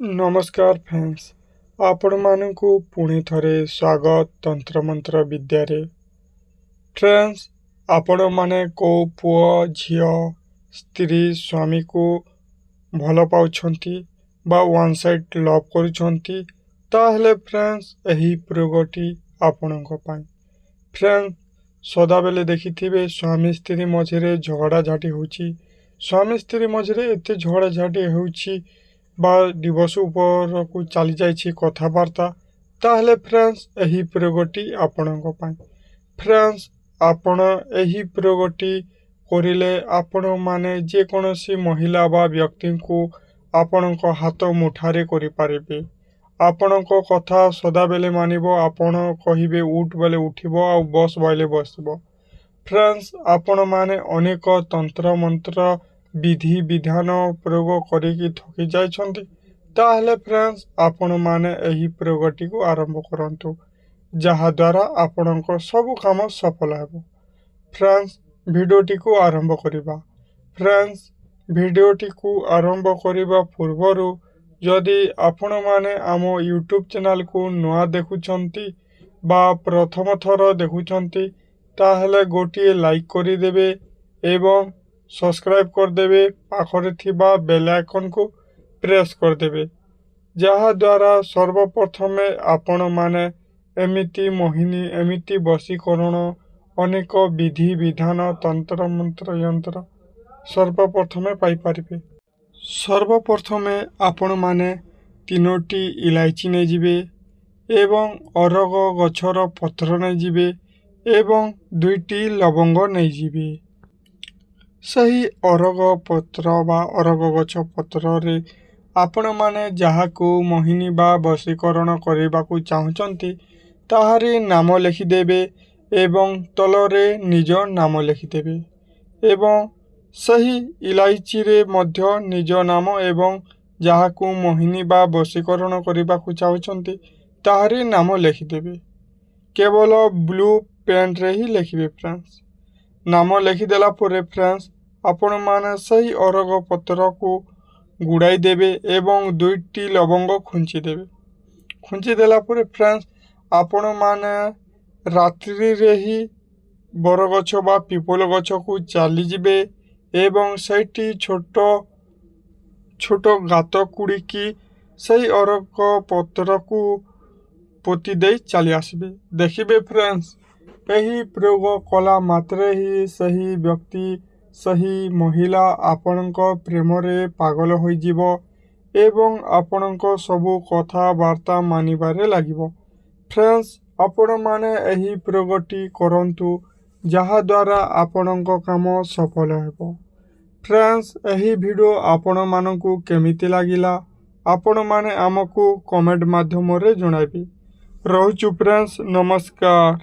ନମସ୍କାର ଫ୍ରେଣ୍ଡସ୍, ଆପଣମାନଙ୍କୁ ପୁଣି ଥରେ ସ୍ୱାଗତ ତନ୍ତ୍ରମନ୍ତ୍ର ବିଦ୍ୟାରେ। ଫ୍ରେଣ୍ଡସ୍, ଆପଣମାନେ କେଉଁ ପୁଅ ଝିଅ ସ୍ତ୍ରୀ ସ୍ୱାମୀକୁ ଭଲ ପାଉଛନ୍ତି ବା ୱାନ୍ ସାଇଡ୍ ଲଭ୍ କରୁଛନ୍ତି, ତାହେଲେ ଫ୍ରେଣ୍ଡସ୍ ଏହି ପ୍ରୟୋଗଟି ଆପଣଙ୍କ ପାଇଁ। ଫ୍ରେଣ୍ଡସ୍, ସଦାବେଳେ ଦେଖିଥିବେ ସ୍ୱାମୀ ସ୍ତ୍ରୀ ମଝିରେ ଝଗଡ଼ାଝାଟି ହେଉଛି। ସ୍ୱାମୀ ସ୍ତ୍ରୀ ମଝିରେ ଏତେ ଝଗଡ଼ାଝାଟି ହେଉଛି ବା ଦିବସ ଉପରକୁ ଚାଲିଯାଇଛି କଥାବାର୍ତ୍ତା, ତାହେଲେ ଫ୍ରେଣ୍ଡସ୍ ଏହି ପ୍ରୟୋଗଟି ଆପଣଙ୍କ ପାଇଁ। ଫ୍ରେଣ୍ଡସ୍, ଆପଣ ଏହି ପ୍ରୟୋଗଟି କରିଲେ ଆପଣମାନେ ଯେକୌଣସି ମହିଳା ବା ବ୍ୟକ୍ତିଙ୍କୁ ଆପଣଙ୍କ ହାତ ମୁଠାରେ କରିପାରିବେ। ଆପଣଙ୍କ କଥା ସଦାବେଳେ ମାନିବ, ଆପଣ କହିବେ ଉଠ ବୋଲେ ଉଠିବ ଆଉ ବସ ବୋଇଲେ ବସିବ। ଫ୍ରେଣ୍ଡସ୍, ଆପଣମାନେ ଅନେକ ତନ୍ତ୍ରମନ୍ତ୍ର ବିଧି ବିଧାନ ପ୍ରୟୋଗ କରିକି ଥକି ଯାଇଛନ୍ତି, ତାହେଲେ ଫ୍ରେଣ୍ଡସ୍ ଆପଣମାନେ ଏହି ପ୍ରୟୋଗଟିକୁ ଆରମ୍ଭ କରନ୍ତୁ, ଯାହାଦ୍ୱାରା ଆପଣଙ୍କ ସବୁ କାମ ସଫଳ ହେବ। ଫ୍ରେଣ୍ଡସ୍, ଭିଡ଼ିଓଟିକୁ ଆରମ୍ଭ କରିବା। ଫ୍ରେଣ୍ଡସ୍, ଭିଡ଼ିଓଟିକୁ ଆରମ୍ଭ କରିବା ପୂର୍ବରୁ ଯଦି ଆପଣମାନେ ଆମ ୟୁଟ୍ୟୁବ୍ ଚ୍ୟାନେଲକୁ ନୂଆ ଦେଖୁଛନ୍ତି ବା ପ୍ରଥମ ଥର ଦେଖୁଛନ୍ତି, ତାହେଲେ ଗୋଟିଏ ଲାଇକ୍ କରିଦେବେ ଏବଂ ସବସ୍କ୍ରାଇବ୍ କରିଦେବେ। ପାଖରେ ଥିବା ବେଲ୍ ଆଇକନ୍କୁ ପ୍ରେସ୍ କରିଦେବେ, ଯାହାଦ୍ୱାରା ସର୍ବପ୍ରଥମେ ଆପଣମାନେ ଏମିତି ବଶୀକରଣ ଅନେକ ବିଧି ବିଧାନ ତନ୍ତ୍ରମନ୍ତ୍ର ଯନ୍ତ୍ର ସର୍ବପ୍ରଥମେ ପାଇପାରିବେ। ସର୍ବପ୍ରଥମେ ଆପଣମାନେ 3ଟି ଇଲାଇଚି ନେଇଯିବେ ଏବଂ ଅରଗ ଗଛର ପତ୍ର ନେଇଯିବେ ଏବଂ 2ଟି ଲବଙ୍ଗ ନେଇଯିବେ। ସେହି ଅରଗ ପତ୍ର ବା ଅରଗ ଗଛ ପତ୍ରରେ ଆପଣମାନେ ଯାହାକୁ ମୋହିନୀ ବା ବଶୀକରଣ କରିବାକୁ ଚାହୁଁଛନ୍ତି ତାହାରି ନାମ ଲେଖିଦେବେ ଏବଂ ତଳରେ ନିଜ ନାମ ଲେଖିଦେବେ ଏବଂ ସେହି ଇଲାଇଚିରେ ମଧ୍ୟ ନିଜ ନାମ ଏବଂ ଯାହାକୁ ମୋହିନୀ ବା ବଶୀକରଣ କରିବାକୁ ଚାହୁଁଛନ୍ତି ତାହାରି ନାମ ଲେଖିଦେବେ। କେବଳ ବ୍ଲୁ ପେନ୍ରେ ହିଁ ଲେଖିବେ। ଫ୍ରେଣ୍ଡସ୍, ନାମ ଲେଖିଦେଲା ପରେ ଫ୍ରେଣ୍ଡସ୍ ଆପଣମାନେ ସେହି ଅରଗ ପତ୍ରକୁ ଗୁଡ଼ାଇ ଦେବେ ଏବଂ 2ଟି ଲବଙ୍ଗ ଖୁଞ୍ଚିଦେବେ। ଖୁଞ୍ଚିଦେଲା ପରେ ଫ୍ରେଣ୍ଡସ୍ ଆପଣମାନେ ରାତ୍ରିରେ ହିଁ ବରଗଛ ବା ପିପଲ ଗଛକୁ ଚାଲିଯିବେ ଏବଂ ସେଇଠି ଛୋଟ ଛୋଟ ଗାତ କୁଡ଼ିକି ସେହି ଅରଗ ପତ୍ରକୁ ପୋତି ଦେଇ ଚାଲି ଆସିବେ। ଦେଖିବେ ଫ୍ରେଣ୍ଡସ୍, ଏହି ପ୍ରୟୋଗ କଲା ମାତ୍ରେ ହିଁ ସେହି ବ୍ୟକ୍ତି ସେହି ମହିଳା ଆପଣଙ୍କ ପ୍ରେମରେ ପାଗଳ ହୋଇଯିବ ଏବଂ ଆପଣଙ୍କ ସବୁ କଥାବାର୍ତ୍ତା ମାନିବାରେ ଲାଗିବ। ଫ୍ରେଣ୍ଡସ୍, ଆପଣମାନେ ଏହି ପ୍ରୟୋଗଟି କରନ୍ତୁ, ଯାହାଦ୍ୱାରା ଆପଣଙ୍କ କାମ ସଫଳ ହେବ। ଫ୍ରେଣ୍ଡସ୍, ଏହି ଭିଡ଼ିଓ ଆପଣମାନଙ୍କୁ କେମିତି ଲାଗିଲା ଆପଣମାନେ ଆମକୁ କମେଣ୍ଟ ମାଧ୍ୟମରେ ଜଣାଇବେ। ରହୁଛୁ ଫ୍ରେଣ୍ଡସ୍, ନମସ୍କାର।